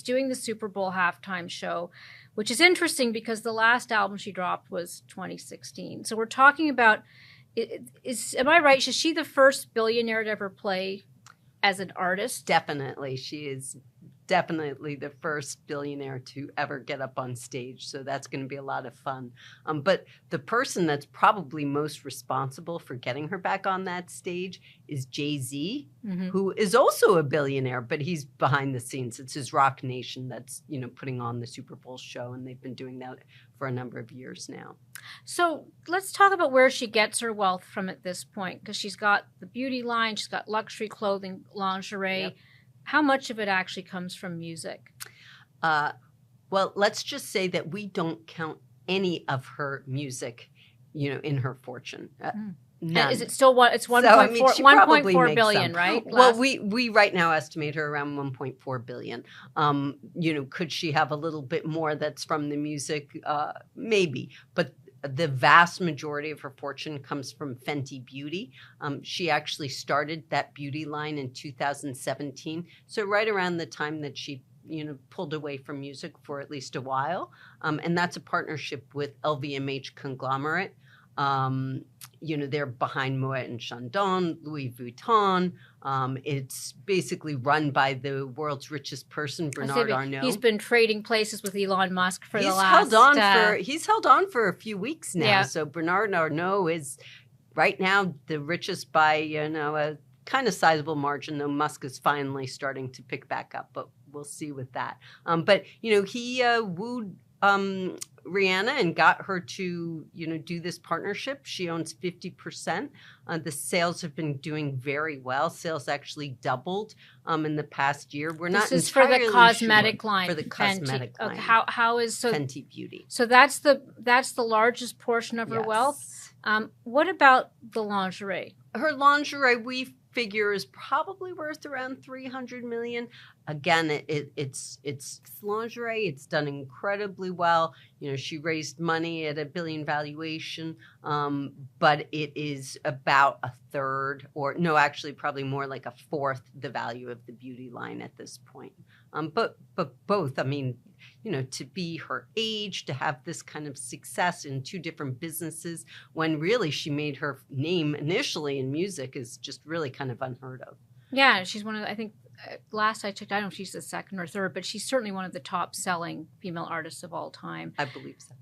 doing the Super Bowl halftime show, which is interesting because the last album she dropped was 2016. So we're talking about, am I right? Is she the first billionaire to ever play as an artist? Definitely. She is definitely the first billionaire to ever get up on stage. So that's going to be a lot of fun. But the person that's probably most responsible for getting her back on that stage is Jay-Z, who is also a billionaire, but he's behind the scenes. It's his Rock Nation that's, putting on the Super Bowl show, and they've been doing that for a number of years now. So let's talk about where she gets her wealth from at this point, because she's got the beauty line, she's got luxury clothing, lingerie. Yep. How much of it actually comes from music? Well, let's just say that we don't count any of her music, in her fortune. None. Is it still what? It's 1.4 billion, right? Well, we right now estimate her around 1.4 billion. Could she have a little bit more that's from the music? Maybe, but the vast majority of her fortune comes from Fenty Beauty. She actually started that beauty line in 2017. So right around the time that she, pulled away from music for at least a while. And that's a partnership with LVMH conglomerate. They're behind Moet and Chandon, Louis Vuitton. It's basically run by the world's richest person, Bernard Arnault. He's been trading places with Elon Musk for the last... He's held on for a few weeks now. Yeah. So Bernard Arnault is right now the richest by, a kind of sizable margin, though Musk is finally starting to pick back up. But we'll see with that. But he wooed... Rihanna and got her to, do this partnership. She owns 50%. The sales have been doing very well. Sales actually doubled in the past year. This is for the cosmetic line. For the cosmetic line. Okay. How is Fenty Beauty? So that's the largest portion of her wealth. What about the lingerie? Her lingerie, we figure, is probably worth around $300 million. Again, it's lingerie. It's done incredibly well. She raised money at $1 billion valuation, but it is about a third, or no, actually probably more like a fourth the value of the beauty line at this point. But both, to be her age, to have this kind of success in two different businesses, when really she made her name initially in music, is just really kind of unheard of. Yeah, she's one of I think last I checked, I don't know if she's the second or third, but she's certainly one of the top selling female artists of all time. I believe so.